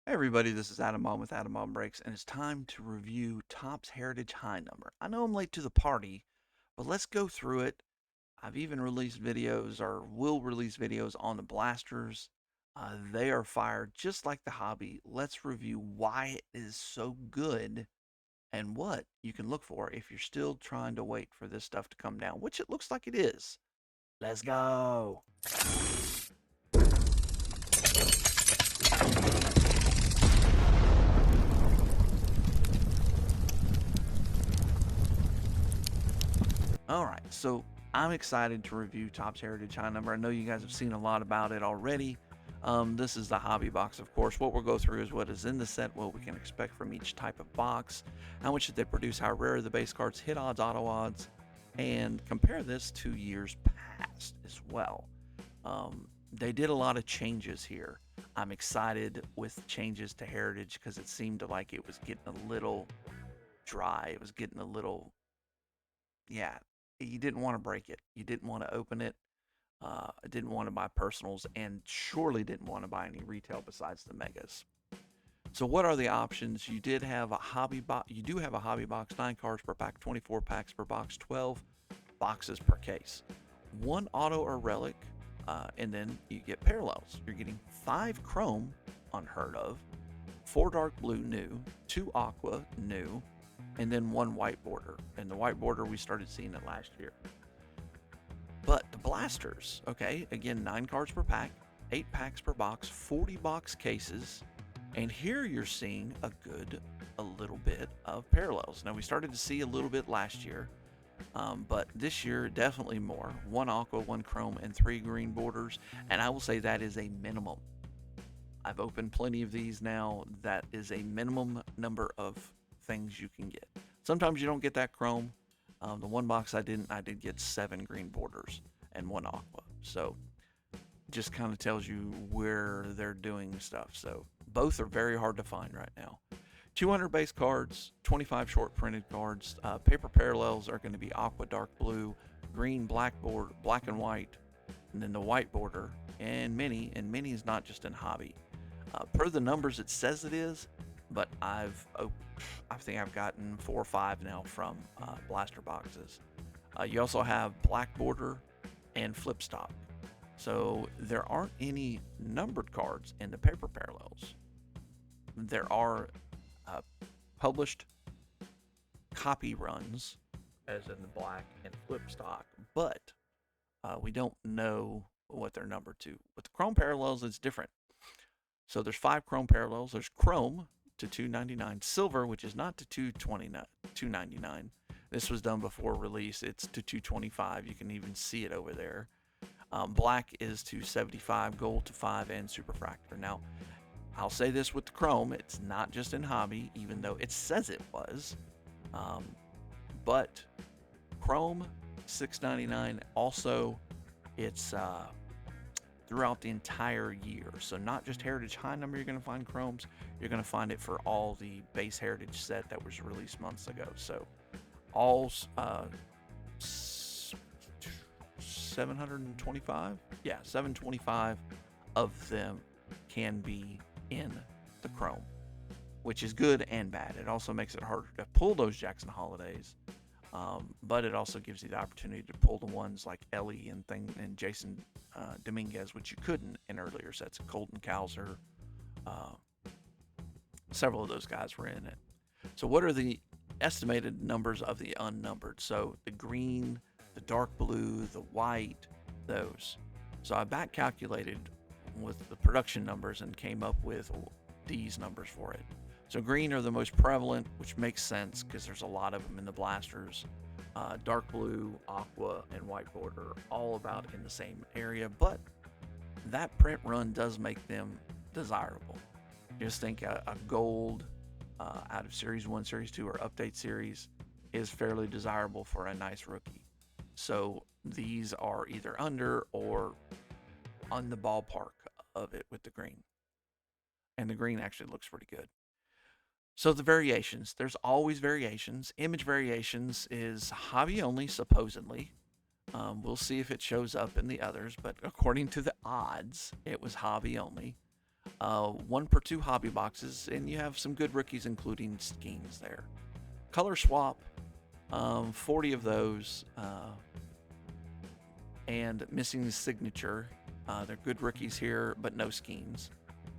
Hey everybody, this is Adam On with Adam On Breaks, and it's time to review Topps Heritage High Number. I know I'm late to the party, but let's go through it. I've even released videos, or will release videos on the blasters. They are fire just like the hobby. Let's review why it is so good and what you can look for if you're still trying to wait for this stuff to come down, which it looks like it is. Let's go. All right, so I'm excited to review Topps Heritage High Number. I know you guys have seen a lot about it already. This is the hobby box, of course. What we'll go through is what is in the set, what we can expect from each type of box, how much did they produce, how rare are the base cards, hit odds, auto odds, and compare this to years past as well. They did a lot of changes here. I'm excited with changes to Heritage because it seemed like it was getting a little dry. It was getting a little, yeah, you didn't want to break it. You didn't want to open it. Didn't want to buy personals and surely didn't want to buy any retail besides the megas. So what are the options? You did have a hobby box. You do have a hobby box, 9 cards per pack, 24 packs per box, 12 boxes per case. One auto or relic, and then you get parallels. You're getting 5 chrome, unheard of, 4 dark blue new, 2 aqua new, and then 1 white border. And the white border, we started seeing it last year. But the blasters, okay, again, 9 cards per pack, 8 packs per box, 40 box cases, and here you're seeing a little bit of parallels. Now, we started to see a little bit last year, but this year, definitely more. 1 aqua, 1 chrome, and 3 green borders, and I will say that is a minimum. I've opened plenty of these now. That is a minimum number of things you can get. Sometimes you don't get that chrome. The one box I did get 7 green borders and 1 aqua. So just kind of tells you where they're doing stuff. So both are very hard to find right now. 200 base cards, 25 short printed cards. Paper parallels are going to be aqua, dark blue, green, black board, black and white, and then the white border and mini. And mini is not just in hobby. Per the numbers, it says it is, but I think I've gotten 4 or 5 now from blaster boxes. You also have black border and flip stock. So there aren't any numbered cards in the paper parallels. There are published copy runs, as in the black and flip stock, but we don't know what they're numbered to. With the chrome parallels, it's different. So there's 5 chrome parallels. There's chrome to 299, silver, which is not to 299. This was done before release. It's to 225. You can even see it over there. Black is to 75, gold to 5, and superfractor. Now, I'll say this with the chrome, it's not just in hobby, even though it says it was. But chrome, $6.99. Also, it's throughout the entire year. So not just Heritage High Number you're going to find chromes, you're going to find it for all the base Heritage set that was released months ago. So all 725? Yeah, 725 of them can be in the chrome, which is good and bad. It also makes it harder to pull those Jackson Holidays. But it also gives you the opportunity to pull the ones like Ellie and Jason Dominguez, which you couldn't in earlier sets. Colton Cowser, several of those guys were in it. So what are the estimated numbers of the unnumbered? So the green, the dark blue, the white, those. So I back calculated with the production numbers and came up with these numbers for it. So green are the most prevalent, which makes sense because there's a lot of them in the blasters. Dark blue, aqua, and white border, all about in the same area, but that print run does make them desirable. Just think a gold out of Series 1, Series 2, or Update Series is fairly desirable for a nice rookie. So these are either under or on the ballpark of it with the green. And the green actually looks pretty good. So the variations, there's always variations. Image variations is hobby only, supposedly. We'll see if it shows up in the others, but according to the odds, it was hobby only. One per two hobby boxes, and you have some good rookies, including Skeens there. Color swap, 40 of those, and missing the signature. They're good rookies here, but no Skeens.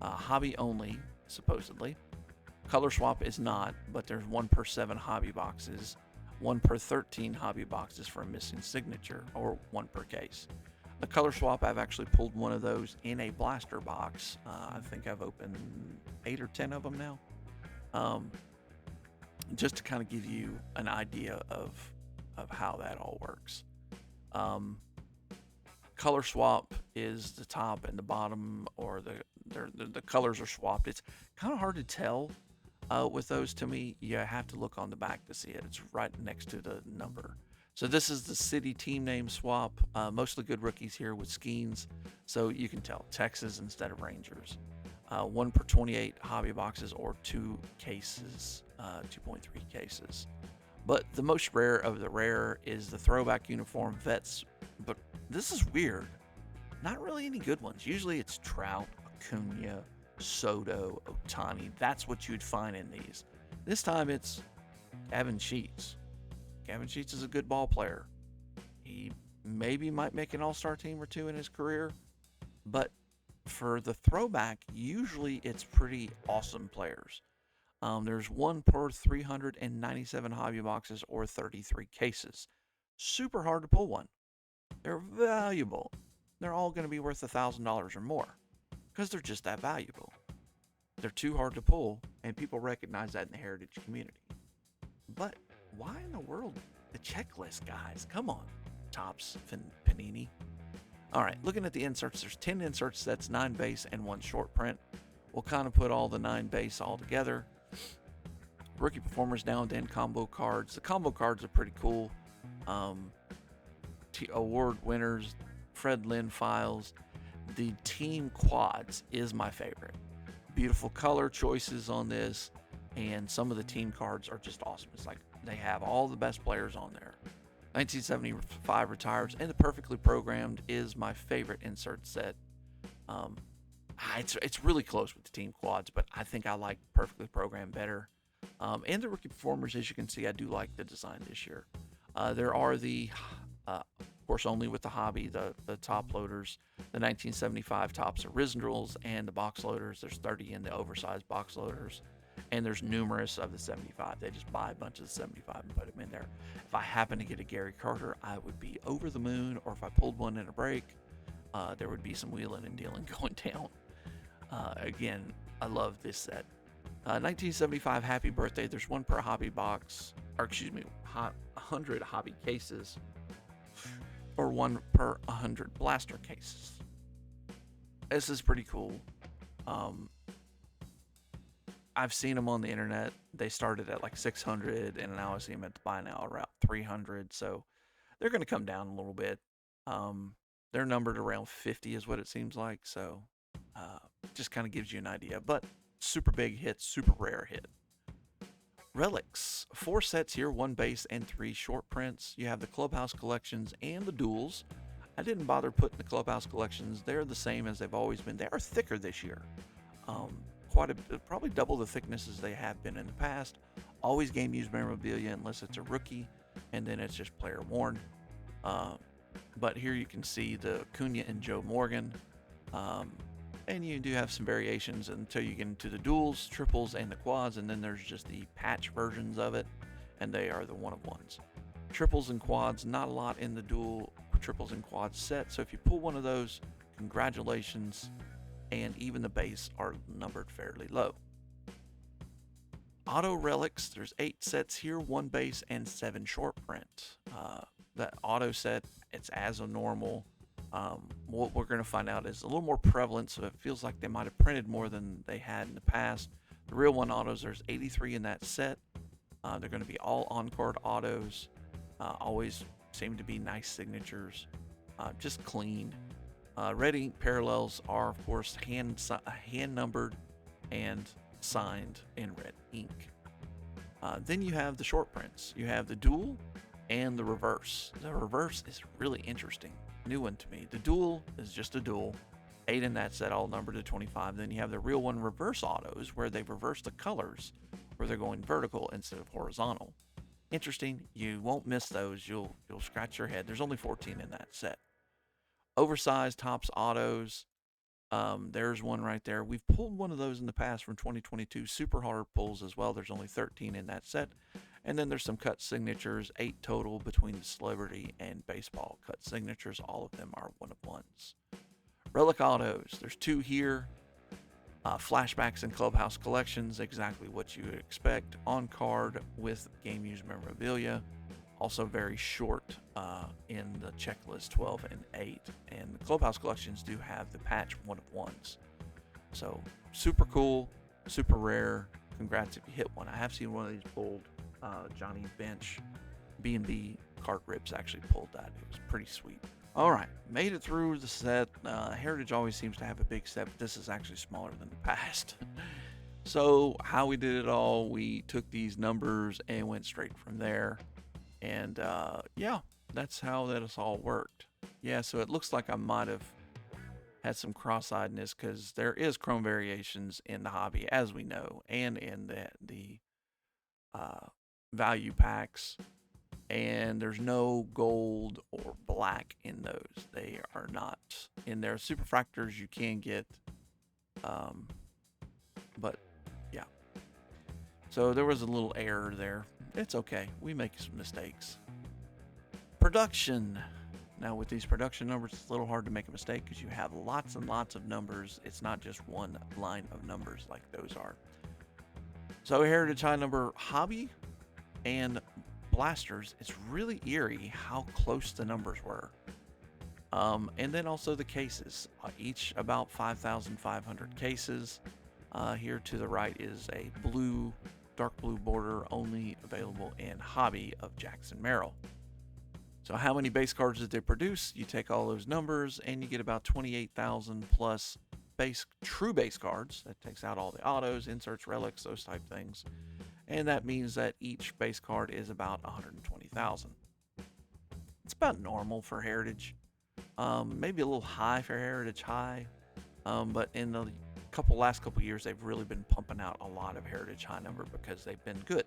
Hobby only, supposedly. Color swap is not, but there's one per 7 hobby boxes, one per 13 hobby boxes for a missing signature, or one per case. The color swap, I've actually pulled one of those in a blaster box. I think I've opened 8 or 10 of them now. Just to kind of give you an idea of how that all works. Color swap is the top and the bottom, or the colors are swapped. It's kind of hard to tell with those. To me, you have to look on the back to see it. It's right next to the number. So this is the city team name swap. Mostly good rookies here with Skeens, so you can tell Texas instead of Rangers. One per 28 hobby boxes, or 2 cases, 2.3 cases. But the most rare of the rare is the throwback uniform vets. But this is weird. Not really any good ones. Usually it's Trout, Acuna, Soto, Ohtani. That's what you'd find in these. This time it's Gavin Sheets. Gavin Sheets is a good ball player. He maybe might make an all-star team or two in his career, but for the throwback, usually it's pretty awesome players. There's one per 397 hobby boxes, or 33 cases. Super hard to pull one. They're valuable. They're all going to be worth $1,000 or more because they're just that valuable. They're too hard to pull, and people recognize that in the heritage community. But why in the world the checklist, guys? Come on, Topps, Panini. All right, looking at the inserts, there's 10 insert sets, 9 base, and 1 short print. We'll kind of put all the 9 base all together. Rookie performers now and then combo cards. The combo cards are pretty cool. Award winners, Fred Lynn files. The team quads is my favorite. Beautiful color choices on this, and some of the team cards are just awesome. It's like they have all the best players on there. 1975 retires, and the perfectly programmed is my favorite insert set. It's really close with the team quads, but I think I like perfectly programmed better. And the rookie performers, as you can see, I do like the design this year. There are the, of course, only with the hobby, the top loaders, the 1975 Topps originals, and the box loaders. There's 30 in the oversized box loaders, and there's numerous of the 75. They just buy a bunch of the 75 and put them in there. If I happen to get a Gary Carter, I would be over the moon, or if I pulled one in a break, there would be some wheeling and dealing going down. Again, I love this set. 1975 Happy Birthday. There's one per hobby box, or excuse me, 100 hobby cases, or one per 100 blaster cases. This is pretty cool. I've seen them on the internet. They started at like 600, and now I see them at the buy now around 300. So they're going to come down a little bit. They're numbered around 50 is what it seems like. So just kind of gives you an idea. But super big hit, super rare hit. Relics, 4 sets here, 1 base and 3 short prints. You have the Clubhouse collections and the duels. I didn't bother putting the Clubhouse collections. They're the same as they've always been. They are thicker this year. Probably double the thickness as they have been in the past. Always game used memorabilia unless it's a rookie, and then it's just player worn. But here you can see the Acuna and Joe Morgan. And you do have some variations until you get into the duels, triples, and the quads, and then there's just the patch versions of it, and they are the one-of-ones. Triples and quads, not a lot in the dual triples and quads set, so if you pull one of those, congratulations, and even the base are numbered fairly low. Auto relics, there's 8 sets here, 1 base, and 7 short print. That auto set, it's as a normal. What we're going to find out is a little more prevalent, so it feels like they might have printed more than they had in the past. The real one autos, there's 83 in that set. They're going to be all on-card autos. Always seem to be nice signatures, just clean. Red ink parallels are, of course, hand numbered and signed in red ink. Then you have the short prints. You have the dual and the reverse. The reverse is really interesting. New one to me. The dual is just a dual. 8 in that set, all numbered to 25. Then you have the real one reverse autos, where they reverse the colors, where they're going vertical instead of horizontal. Interesting. You won't miss those. You'll scratch your head. There's only 14 in that set. Oversized tops autos. There's one right there. We've pulled one of those in the past from 2022. Super hard pulls as well. There's only 13 in that set. And then there's some cut signatures, 8 total between the celebrity and baseball cut signatures. All of them are one of ones. Relic autos. There's 2 here. Flashbacks and clubhouse collections, exactly what you would expect. On card with game used memorabilia. Also very short in the checklist, 12 and 8. And the clubhouse collections do have the patch one of ones. So super cool, super rare. Congrats if you hit one. I have seen one of these pulled. Johnny Bench B&B cart rips actually pulled that. It was pretty sweet. All right, made it through the set. Heritage always seems to have a big set, but this is actually smaller than the past. So how we did it all, we took these numbers and went straight from there. And yeah, that's how that has all worked. Yeah, so it looks like I might have had some cross-eyedness because there is chrome variations in the hobby, as we know, and in the value packs. And there's no gold or black in those. They are not in there. Superfractors you can get, but yeah. So there was a little error there. It's okay. We make some mistakes. Production. Now with these production numbers, it's a little hard to make a mistake because you have lots and lots of numbers. It's not just one line of numbers like those are. So Heritage High Number Hobby and Blasters, it's really eerie how close the numbers were. And then also the cases, each about 5,500 cases. Here to the right is a blue, dark blue border, only available in Hobby of Jackson Merrill. So how many base cards did they produce? You take all those numbers and you get about 28,000 plus true base cards. That takes out all the autos, inserts, relics, those type things. And that means that each base card is about 120,000. It's about normal for Heritage. Maybe a little high for Heritage High. But in the last couple years, they've really been pumping out a lot of Heritage High Number because they've been good.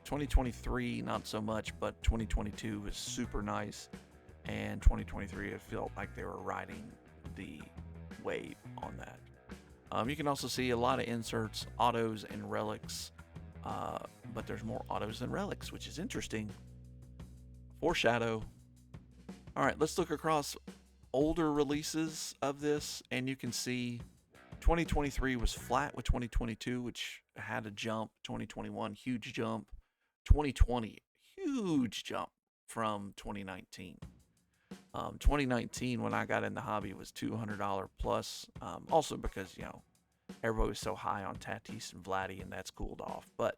2023, not so much, but 2022 was super nice. And 2023, it felt like they were riding the wave on that. You can also see a lot of inserts, autos, and relics. But there's more autos than relics, which is interesting. Foreshadow. All right, let's look across older releases of this, and you can see 2023 was flat with 2022, which had a jump. 2021, huge jump. 2020, huge jump from 2019. 2019, when I got in the hobby, was $200 plus. Also because, everybody was so high on Tatis and Vladdy, and that's cooled off. But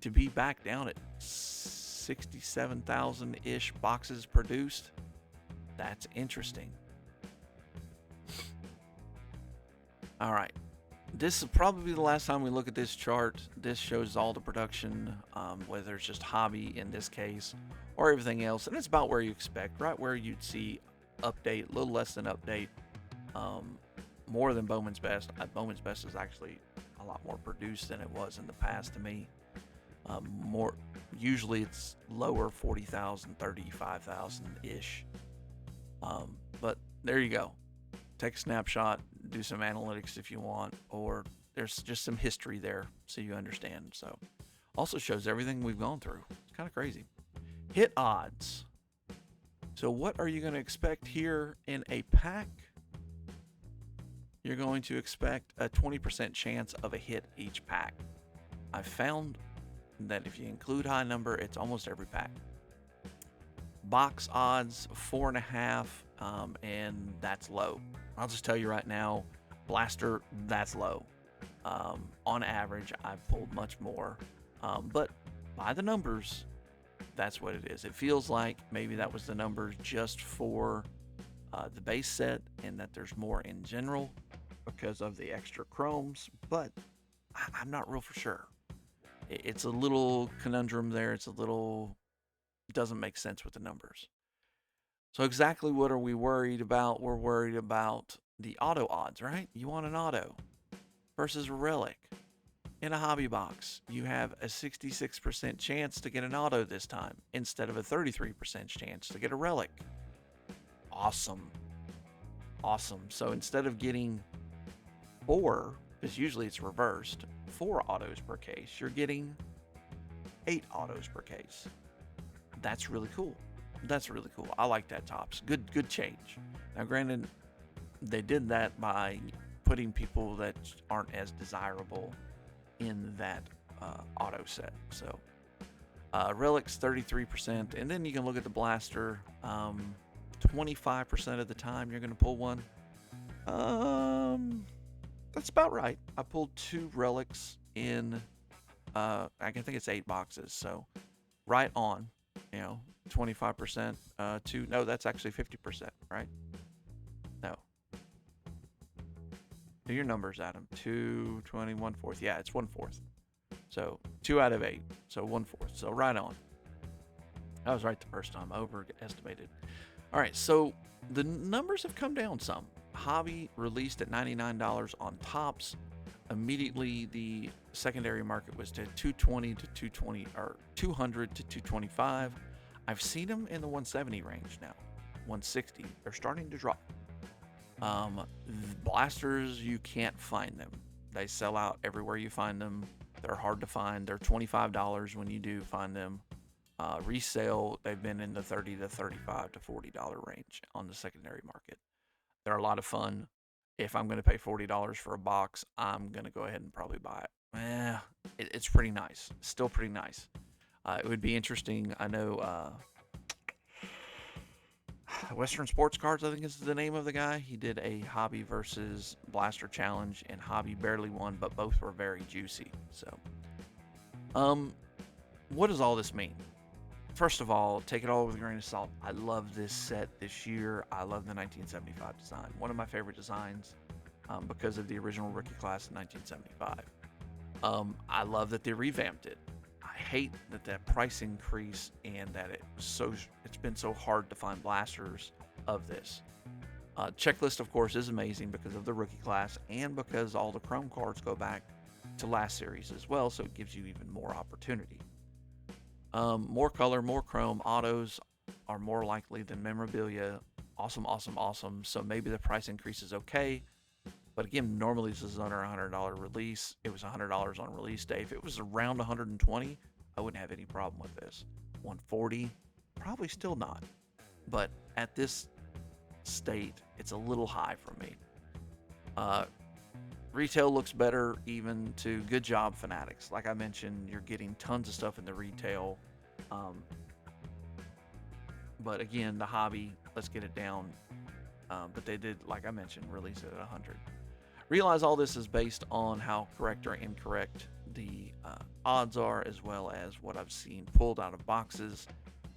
to be back down at 67,000-ish boxes produced, that's interesting. All right. This will probably be the last time we look at this chart. This shows all the production, whether it's just hobby in this case or everything else. And it's about where you expect, right where you'd see update, a little less than update, more than Bowman's Best. Bowman's Best is actually a lot more produced than it was in the past to me. Usually it's lower, 40,000, 35,000-ish. But there you go. Take a snapshot, do some analytics if you want, or there's just some history there so you understand. So also shows everything we've gone through. It's kind of crazy. Hit odds. So what are you going to expect here in a pack? You're going to expect a 20% chance of a hit each pack. I found that if you include high number, it's almost every pack. Box odds 4.5, and that's low. I'll just tell you right now, Blaster, that's low. On average, I've pulled much more, but by the numbers, that's what it is. It feels like maybe that was the numbers just for the base set, and that there's more in general because of the extra chromes, but I'm not real for sure. It's a little conundrum there. It's a little doesn't make sense with the numbers. So exactly what are we worried about? We're worried about the auto odds, right? You want an auto versus a relic. In a hobby box, you have a 66% chance to get an auto this time instead of a 33% chance to get a relic. Awesome. Awesome. So instead of getting four, because usually it's reversed, 4 autos per case, you're getting 8 autos per case. That's really cool. That's really cool. I like that, Tops. Good change. Now, granted, they did that by putting people that aren't as desirable in that auto set. So relics 33%, and then you can look at the blaster. 25% of the time you're going to pull one. That's about right. I pulled 2 relics in I think it's 8 boxes, so right on. 25%. No, that's actually 50%, right? No. Do your numbers, Adam. 2, 20, 1/4. Yeah, it's 1/4. So 2 out of 8. So 1/4. So right on. I was right the first time. I overestimated. All right, so the numbers have come down some. Hobby released at $99 on Tops. Immediately, the secondary market was to 220 to 220 or 200 to 225. I've seen them in the 170 range now. 160. They're starting to drop. Blasters, you can't find them. They sell out everywhere you find them. They're hard to find. They're $25 when you do find them. Resale, they've been in the $30 to $35 to $40 range on the secondary market. They're a lot of fun. If I'm going to pay $40 for a box, I'm going to go ahead and probably buy it. It's pretty nice. Still pretty nice. It would be interesting. I know Western Sports Cards, I think is the name of the guy. He did a Hobby versus Blaster challenge, and Hobby barely won, but both were very juicy. So, what does all this mean? First of all, take it all with a grain of salt. I love this set this year. I love the 1975 design. One of my favorite designs because of the original rookie class in 1975. I love that they revamped it. I hate that price increase and that it's been so hard to find blasters of this. Checklist, of course, is amazing because of the rookie class and because all the Chrome cards go back to last series as well, so it gives you even more opportunity. More color, more chrome. Autos are more likely than memorabilia. Awesome, awesome, awesome. So maybe the price increase is okay. But again, normally this is under a $100 release. It was $100 on release day. If it was around 120, I wouldn't have any problem with this. 140, probably still not. But at this state, it's a little high for me. Retail looks better even to good job, Fanatics. Like I mentioned, you're getting tons of stuff in the retail. But again, the hobby, let's get it down. But they did, like I mentioned, release it at 100. Realize all this is based on how correct or incorrect the odds are, as well as what I've seen pulled out of boxes.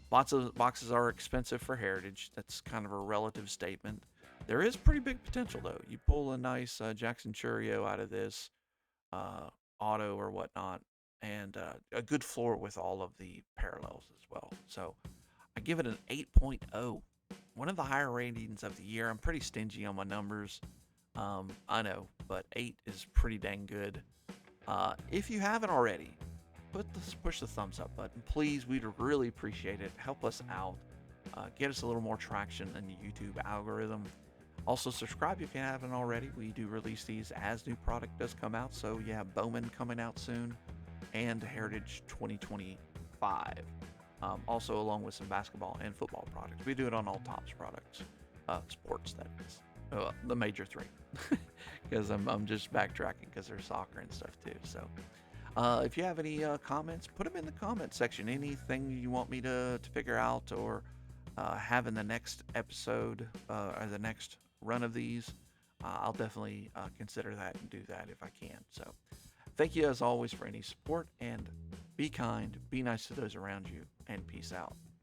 Lots of boxes are expensive for Heritage. That's kind of a relative statement. There is pretty big potential, though. You pull a nice Jackson Churio out of this auto or whatnot, and a good floor with all of the parallels as well. So I give it an 8.0. One of the higher ratings of the year. I'm pretty stingy on my numbers. I know, but 8 is pretty dang good. If you haven't already, push the thumbs up button. Please, we'd really appreciate it. Help us out. Get us a little more traction in the YouTube algorithm. Also, subscribe if you haven't already. We do release these as new product does come out. So, yeah, Bowman coming out soon and Heritage 2025. Also, along with some basketball and football products. We do it on all Tops products. Sports, that is. The major 3. Because I'm just backtracking because there's soccer and stuff too. So, if you have any comments, put them in the comment section. Anything you want me to figure out or have in the next episode or the next run of these, I'll definitely consider that and do that if I can. So thank you as always for any support, and be kind, be nice to those around you, and peace out.